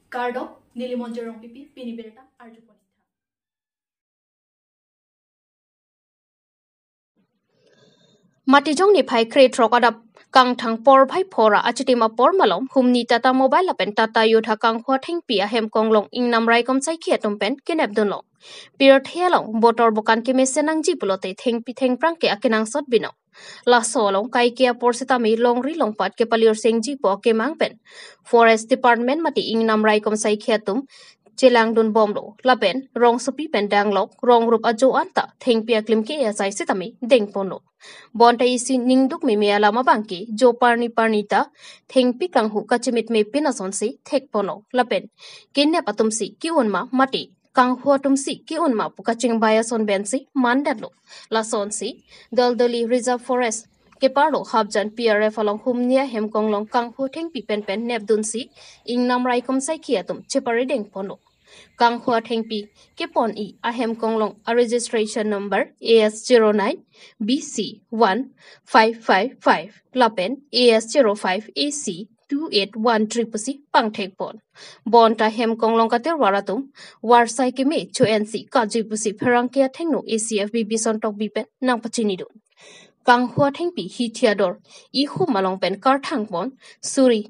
Kardo Nilimonjerong pipi piniberta arjuponita. Matijong ni phai kre trokadap kang thang por phai phora achitima por malom humni tata mobile apen tata yudha kang hua thing pia hem konglong ing namrai kom sai khia tumpen kenep dunlo pir thelong botor bukan ke mesenang ji pulote theng pi theng prang ke akinang sot bino la solong kai kia porsita mi long ri long pat ke palir seng ji po ke mangpen forest department mati ing namrai kom sai khia tum Chilang dun bomlo lapen rong supi pendang lok rong rup ajo anta theng pia klim ke asai sitami deng pono bonta isi ningduk mi me alama bangki jo parni parnita theng pi kang hu kachimit me pinason si thek pono lapen kinne patum si ki unma mati kang hua tum si ki unma pukaching bayason bensi mandalo la son si daldali reserve forest ke parlo habjan PRF along humnia hemkonglong kang hu theng pi pen pen nep dun si ing namrai kom sai khiatum chepari deng pono kang hua theng pi ke pon I ahem konglong a registration number AS09 BC1555 lapen AS05 AC 281 pangthek bon ta hem konglong ka ter waratum warsai ke me chuensi kaji pusi pherang ke thengno ACFB bison tok bi pen nang pachini do kang hua theng pi hi thiador I hu malong pen kar thang pon suri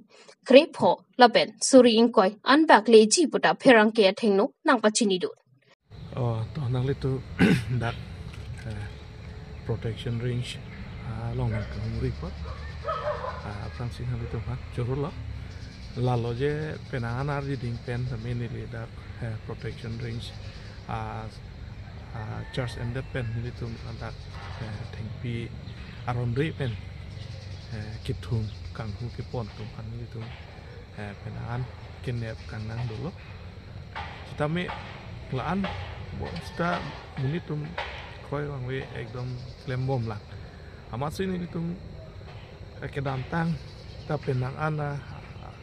Krepo lapen suri ingkoi anbak leji puta pherang ke thengno nang pachini do to nang litu that protection range long kang report prang sing hal itu kan jorolo lalo je penanar di ding pen mainly that protection range charge and that pen itu antak thengpi arondri pen kitung kang hu ki pon tum kan itu penan kinep kang nang dulu kita me laan bo sta munitum koi wang we ekdom klembom lah amat sini itu kedam tang ta penang ana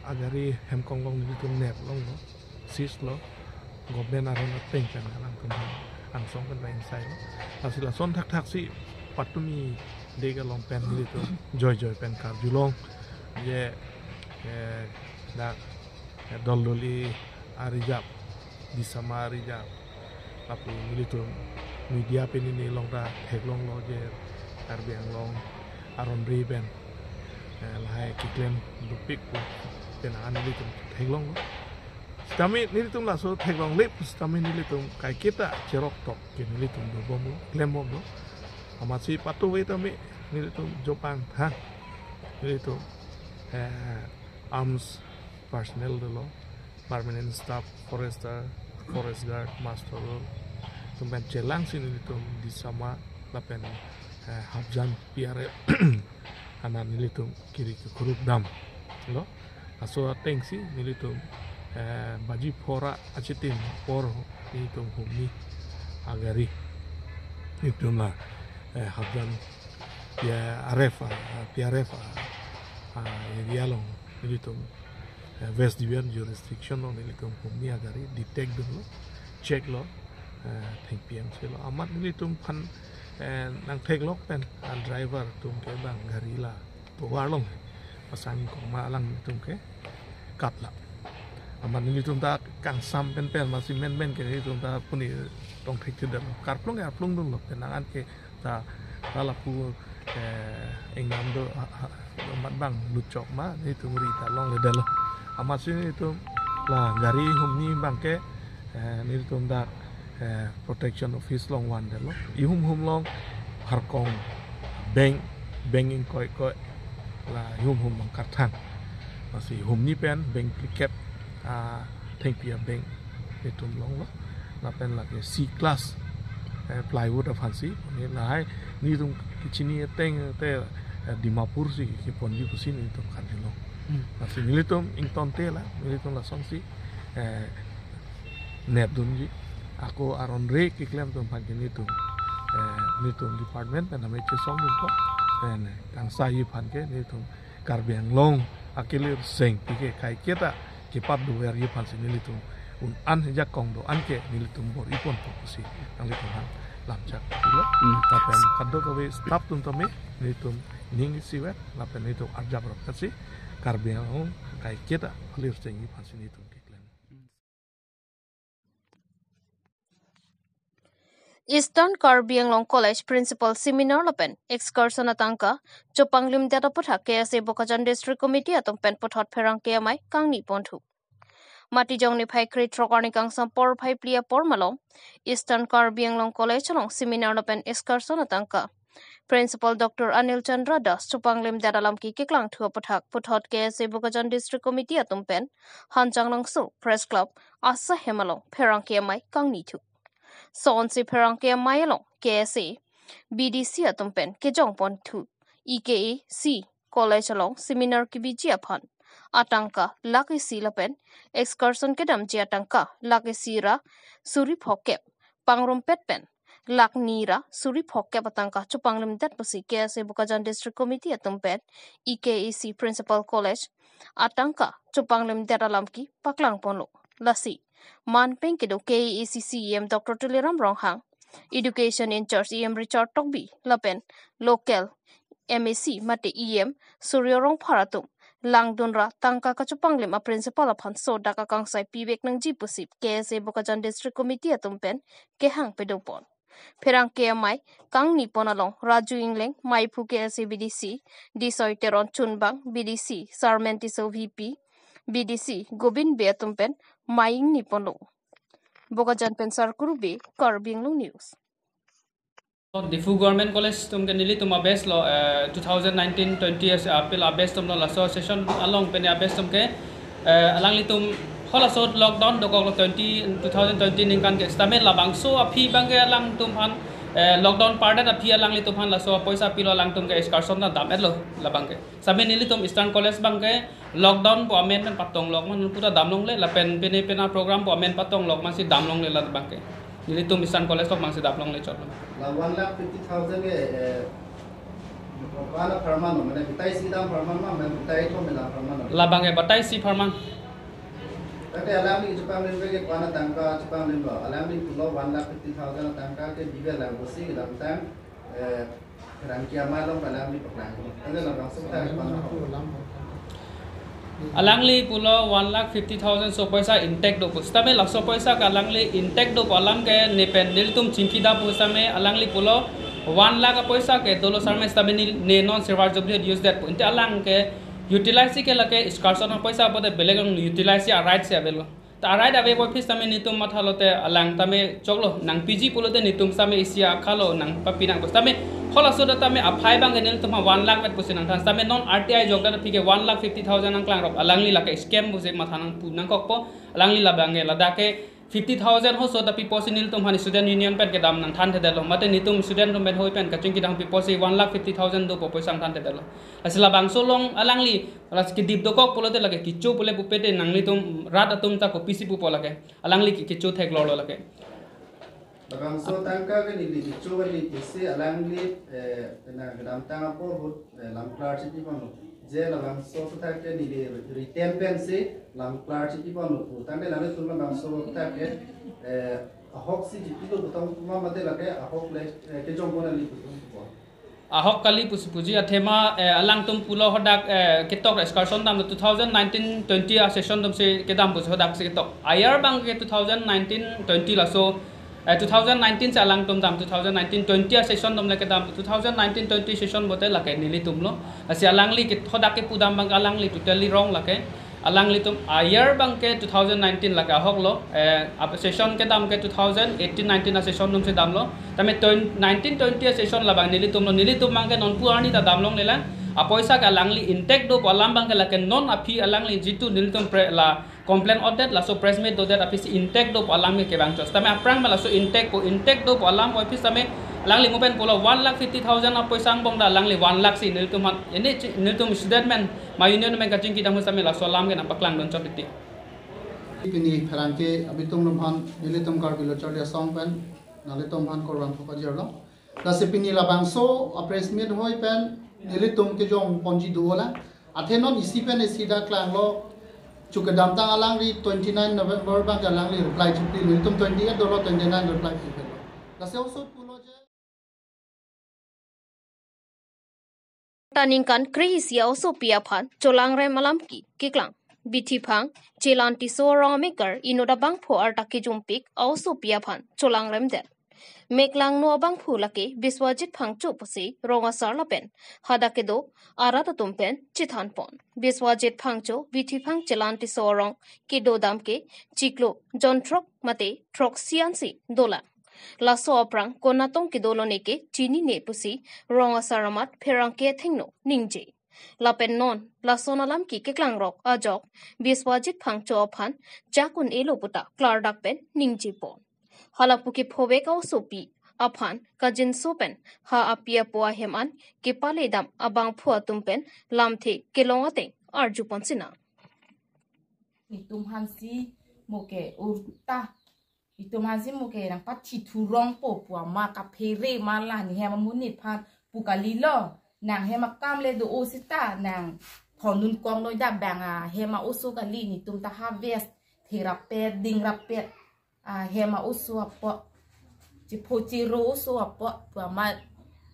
agari hem konglong itu nep long lo sis lo goben aron peng kan lang tum ang song kan lain sai lo asila son thak thak si patumi dega long pen itu joy pen kar julong ye da dololi arijap di sama arijap tapi itu media pen ini long da heglong lo je Karbi Anglong aron riben lahai kiklem lupik pu penan itu heglong lo kami ini tum laso heglong lip kami ini tum kai kita cerok tok kini tum do bom lo klem bom lo amat si patu we tami ini tum jopang ha ini tum arms personnel dulu permanent staff forester forest guard master tumpen celang sini itu di sama lapen habjan piare anan ini itu kiri ke kuruk dam lo aso tengsi ini itu baji pora acitin por ini itu humi agari itu lah habjan ya arefa piarefa dialog ini itu West Division jurisdiction lo ini itu humi agari detect dulu check lo thing PM selo amat ini itu pan nang take lock pen driver tum ke bang garila to warlong pasang ko malang tum ke katla amat ini tum ta kang sam pen masih men ke itu tum ta puni tong thik tidak karplong ya plong dum lo penangan ke ta talapu engam do amat bang lucok ma itu murita long le dalo amat sini itu lah gari humni bang ke ini tum ta protection office long one dalo ihum long harkong banging koi la ihum long karthang masih hum ni pen bank cricket thank you bank itu long lo la pen la ke C class plywood of hansi ni la hai ni tum kichini teng te dimapur si ki ponji pusin itu kan lo masih militum ington te la militum la song si net dunji aku aron re kiklem tum pagin itu nitum department dan namanya cesong untuk kang sayi pan ke nitum Karbi Anglong akilir seng pike kai kita kipat duwer ye pan sini nitum un an jak kong do an ke nitum bor ipon fokusi ang nitum han lamjak dilo tapen kado ko we stop tum tome nitum ning siwet lapen nitum arjab rap kasi Karbi Anglong kai kita akilir seng ye pan sini nitum kiklem Eastern Karbi Anglong College Principal Seminar Lapen Excursion Atangka Chopanglim Data Putha KSA Bokajan District Committee Atompen Pothot Perang KMI Kangni Pontu Mati Jong ni Pai Kri Trokani Kang Sampor Pai Plia Pormalong Eastern Karbi Anglong College Along Seminar Lapen Excursion Atangka Principal Dr. Anil Chandra Das Chopanglim Data Lamki Kiklang Thua Pothot KSA Bokajan District Committee Atompen Hanjang Langso Press Club Asa Hemalong Perang KMI Kangni Tu Son si perang ke mayalong KSA BDC atumpen ke jong pon thu EKA C college along seminar ki biji aphan atangka laki silapen excursion ke dam ji atangka laki sira suri phokep pangrum petpen laknira suri phokep atangka chupanglim dat pusi KSA Bokajan District Committee atumpen EKA C principal college atangka chupanglim dat alamki paklang ponlo lasi Man Penkido KECCEM Dr. Tuliram Ronghang, Education in Church EM Richard Togbi, Lapen, Local, MAC Mate EM, Suryorong Paratum, Langdunra, Tangka Kachupanglim, a principal upon so Daka Kangsai Pibek Nang Jipusip, KSA Bokajan District Committee Atumpen, Kehang Pedopon. Perang KMI, Kang Nipon along, Raju Ingleng, Maipu KSA BDC, Disoy Teron Chunbang, BDC, Sarmentiso VP, BDC, Gobin Beatumpen, Maying Nipono. Bokajan Pensar Kurubi, Karbi Anglong News. Difu Government College tum nili tum abes lo 2019-20 as apil abes tum lo laso session along pen abes tum ke alang litum hola so lockdown dokok 2020 ningkan ke stamen labang so api bangke alang tum han lockdown pardan api alang litum han laso poisa pilo alang tum ke excursion na dam lo labang ke saben nili tum Eastern College bangke lockdown po amen pen patong lok man puta damlong le la pen pena program po amen patong lok man si damlong le la bangke nili tum Eastern College tok man si damlong le chot la 1,50,000 ke wala perman mane bitai sidam perman ma mane bitai to mela perman la bangke batai si perman Tapi alami Jepang limbe ke kuana tangka Jepang limbe alami pulau 1,50,000 tangka ke bibe la bosi dalam time rangkia malong alami paklang ande la langsung ta alangli pulau 1,50,000 so paisa intake do pustame la so paisa ka alangli intake do palam ke nepen niltum chinkida pustame alangli pulau 1 lakh paisa ke dolo sarme stame ne non server job use that point alang ke utilize ke lake excursion paisa bote belegong utilize a right se abelo ta right abe boy fis tame nitum mathalote alang tame choglo nang PG pulote nitum same isia khalo nang papinang tame hola so tame aphai bang enel tuma 1 lakh met pusinang than tame non RTI jogda pike 1,50,000 nang klang rop alangli lake scam buse mathanang punang kokpo alangli labange ladake 50,000 ho so da people sinil tum han student union pen ke dam nang than thedelo mate nitum student tum ben hoi pen ka chingki dang people si 1,50,000 do po sang than thedelo asila bang solong alangli alas ki dip do kok polote lage kichu pole pupete nangli tum rat atum ta ko pc pu polake alangli ki kichu thek lolo lage Bang so tangka ke ni kichu wali kisi alangli na dam tang po hut lam clarity pon je la bang so ta ke ni retain pen se lam clarity pon tangde la tu bang so ta ke ahok si jipi to butang ma mate lage ahok le ke jong pon ali ahok kali puji athema alang tum pulo hodak kitok excursion dam 2019-20 session dam se kedam bus hodak se kitok ayar bang ke 2019-20 la so 2019 sa alang tum dam 2019-20 session dam le kedam 2019-20 session bote la ke nili tum lo asi alang li kit hodak ke pudam bang alang li totally wrong la ke alang li tum ayar bang ke 2019 la ka hok lo session ke dam ke 2018-19 session dam se dam lo tame 19-20 session la bang nili tum bang ke non puani ta dam long lela apoisa ka alang li intake do alam bang ke la ke non api alang li jitu nili tum la complaint audit la so press meet do that apis intake do alam ke bang chos tame aprang mala so intake do alam office tame alang li mopen polo 1,50,000 apoisa ang bong da alang li 1 lakh si nili tum ini nili tum student men ma union men ka chingki dam tame la so alam ke na paklang don chot ti Pini Franke abitung numhan nilitum Karbi lo charlia song pen nalitum han korban thoka jerlo la sepini la bangso apres mit hoi pen nilitum ke jong ponji duola athenon isi pen isida klang lo chukadam tang alang ri 29 November bang alang ri reply chupli nilitum 28 dolo 29 reply chupli la se also pulo je Taningkan krihisia also piaphan cholangre malam ki kiklang Bithi phang chelanti so ramaker inoda bang pho artaki jumpik also piaphan cholangrem det เมกลังนัวบังพูลักกี้บิสวาจิตพังจูปสีรองอาสาลเป็นฮาดักเกโดอาราตตุมเป็นจิตันปอนบิสวาจิตพังโจวิธีพังเจลันติโซรองกิโดดามเกจิกโลจอนทรอกมาเตทรอกเซียนสีโดลังลาโซอปรังโกนาตงกิโดโลเนเกจีนีเนปุสีรองอาสารามัดเพรังเกเทงโนนิงเจลาเป็นนอนลาโซนาลัมกีเกกลังรอกอาจอกบิสวาจิตพังโจอพันจากุนเอโลปุตะคลาร์ดักเป็นนิงเจปอนฮาลาปุกิโพเวกาโซปีอพันกาจินโซเป็นฮาอาเปียปัวเฮมันกิปาเลดัมอบางพัวตุมเป็นลามเทเกลงอเตงอาร์จูปอนสินาItu hansi moke urta itu hansi moke nang pati turong po pua ma ka pere mala ni hema munit pan pukalilo nang hema kamle do osita nang thonun kong noi da banga hema osu kali ni tum ta harvest therapet ding rapet hema osu apo ji pochi ro osu apo pua ma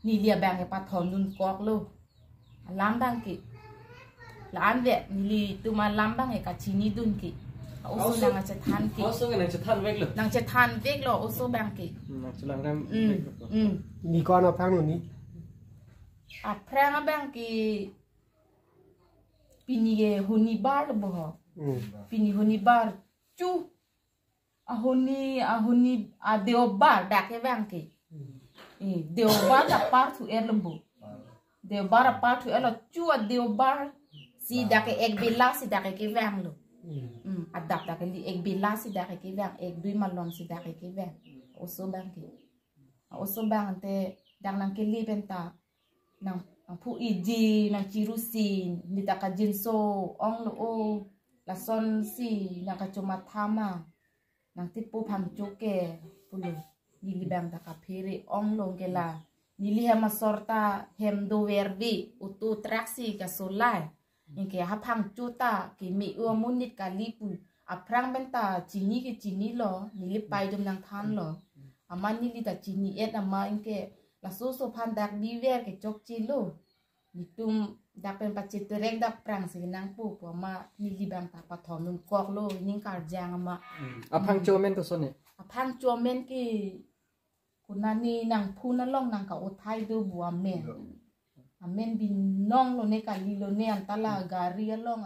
ni lia bang he pa thonun kok lo lam bang ki laan ve ni tu ma lam bang e ka chini dun ki osu nang a chathan ki osu nang chathan vek lo nang chathan vek lo osu bang ki nang chulang ram ni con ở phang ni a prang bang ki pini e honi bar lo bo pini honi bar chu a honi a deo bar dak e bang ki deo bar da par tu er lo bo deo bar a par tu er lo chu a deo bar si dak e ek bela si dak e ke bang lo adap dak li ek bela si dak e ke bang ek dui malon si dak e ke bang oso bang ki oso bang te dang nang ke li benta nang pu iji nang cirusin ni tak jinso ong lo o la son si nang ka cuma thama nang tipu phang joke pulo ni li bang tak phere ong lo ke la ni li hama sorta hem do verbi utu traksi ka solai ingke ha phang chuta ki mi u munit ka lipu aprang benta chini ki chini lo ni li pai dum nang than lo aman ni li ta chini et ama ingke la so phan dak di ver ke chok chi lo ni tum dak pen pa chit rek dak prang si nang pu pu ma ni li bang ta pa thom num kok lo ning kar jang ama aphang cho men to sone aphang cho men ki kunani nang phu na long nang ka o thai do bua men amen bin nong lo ne ka li lo ne antala gari long